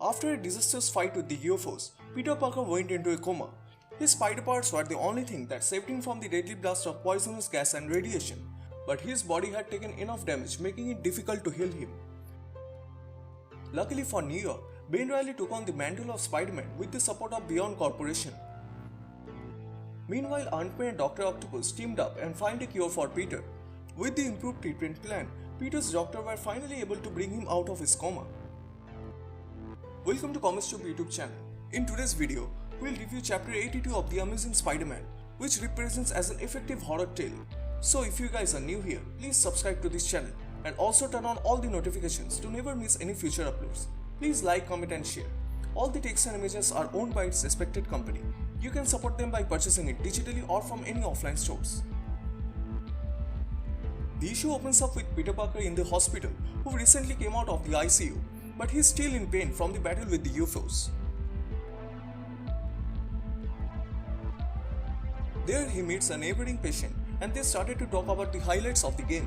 After a disastrous fight with the UFOs, Peter Parker went into a coma. His spider parts were the only thing that saved him from the deadly blast of poisonous gas and radiation, but his body had taken enough damage, making it difficult to heal him. Luckily for New York, Ben Reilly took on the mantle of Spider-Man with the support of Beyond Corporation. Meanwhile, Aunt May and Dr. Octopus teamed up and found a cure for Peter. With the improved treatment plan, Peter's doctor were finally able to bring him out of his coma. Welcome to ComicsTube YouTube channel. In today's video, we'll review chapter 82 of The Amazing Spider-Man, which represents as an effective horror tale. So if you guys are new here, please subscribe to this channel and also turn on all the notifications to never miss any future uploads. Please like, comment and share. All the text and images are owned by its respected company. You can support them by purchasing it digitally or from any offline stores. The issue opens up with Peter Parker in the hospital, who recently came out of the ICU, but he's still in pain from the battle with the UFOs. There he meets a neighboring patient and they started to talk about the highlights of the game.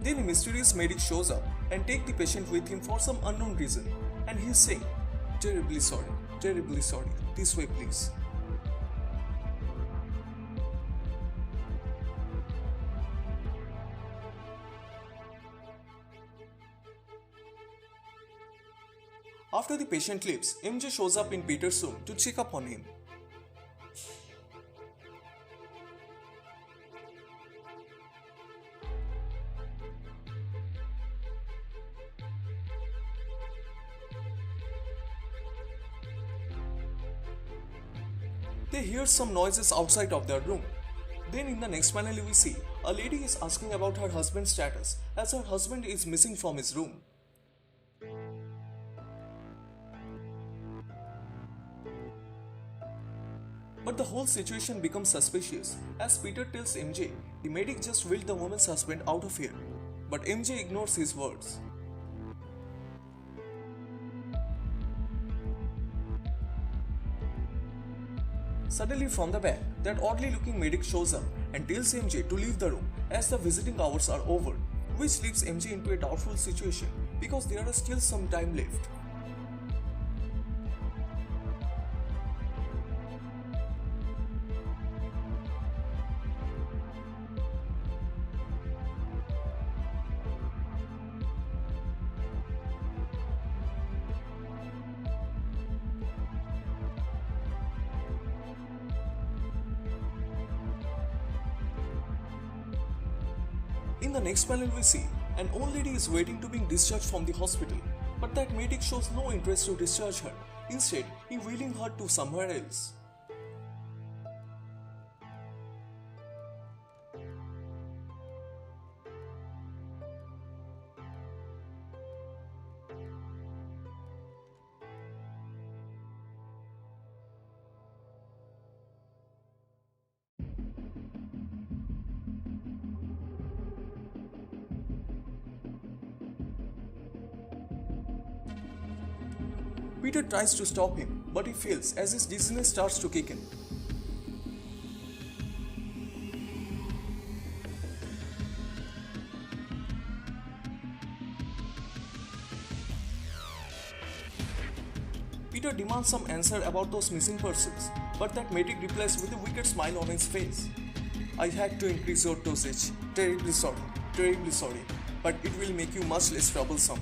Then a mysterious medic shows up and takes the patient with him for some unknown reason, and he's saying, terribly sorry, this way please." After the patient leaves, MJ shows up in Peter's room to check up on him. They hear some noises outside of their room. Then in the next panel we see a lady is asking about her husband's status as her husband is missing from his room. But the whole situation becomes suspicious as Peter tells MJ the medic just willed the woman's husband out of here, but MJ ignores his words. Suddenly from the back, that oddly looking medic shows up and tells MJ to leave the room as the visiting hours are over, which leaves MJ into a doubtful situation because there are still some time left. In the next panel we see an old lady is waiting to be discharged from the hospital, but that medic shows no interest to discharge her. Instead, he wheeling her to somewhere else. Peter tries to stop him, but he fails as his dizziness starts to kick in. Peter demands some answer about those missing persons, but that medic replies with a wicked smile on his face. "I had to increase your dosage. Terribly sorry, but it will make you much less troublesome."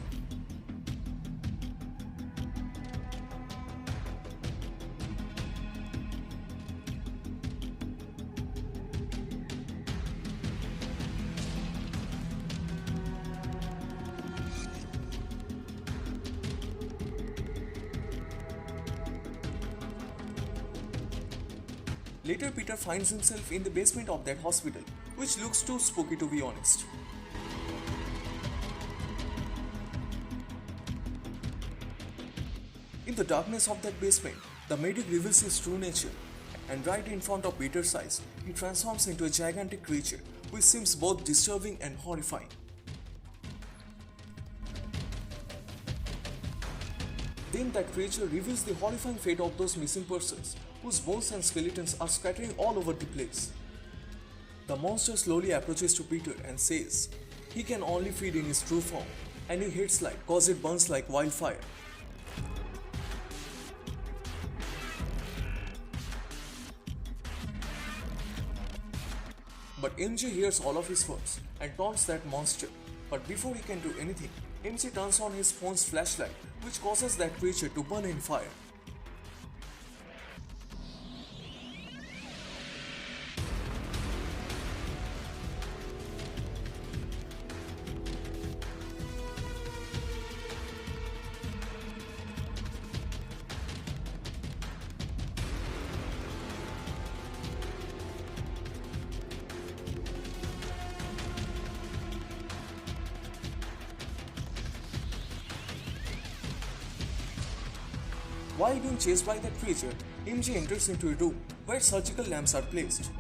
Later, Peter finds himself in the basement of that hospital, which looks too spooky to be honest. In the darkness of that basement, the medic reveals his true nature, and right in front of Peter's eyes, he transforms into a gigantic creature, which seems both disturbing and horrifying. Then that creature reveals the horrifying fate of those missing persons, whose bones and skeletons are scattering all over the place. The monster slowly approaches to Peter and says he can only feed in his true form, and he hates light cause it burns like wildfire. But MJ hears all of his words and taunts that monster. But before he can do anything, MJ turns on his phone's flashlight, which causes that creature to burn in fire. While being chased by that creature, MJ enters into a room where surgical lamps are placed.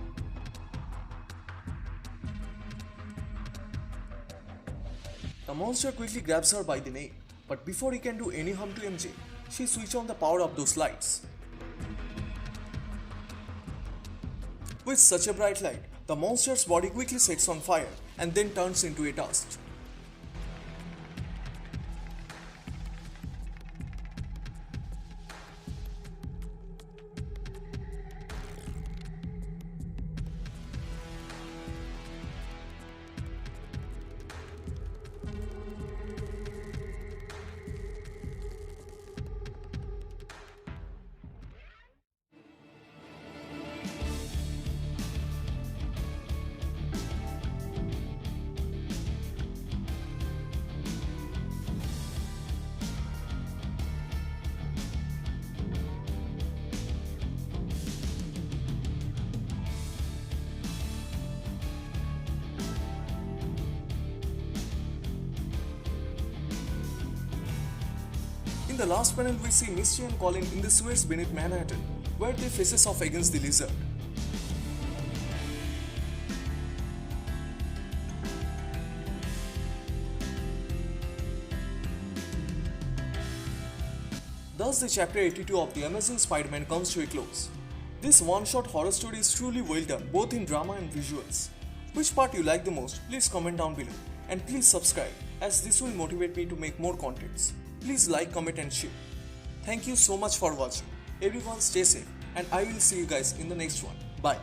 The monster quickly grabs her by the neck, but before he can do any harm to MJ, she switches on the power of those lights. With such a bright light, the monster's body quickly sets on fire and then turns into a dust. In the last panel, we see Misty and Colin in the sewers beneath Manhattan, where they faces off against the lizard. Thus, the chapter 82 of The Amazing Spider-Man comes to a close. This one-shot horror story is truly well done, both in drama and visuals. Which part you like the most? Please comment down below. And please subscribe, as this will motivate me to make more contents. Please like, comment and share. Thank you so much for watching. Everyone stay safe and I will see you guys in the next one. Bye.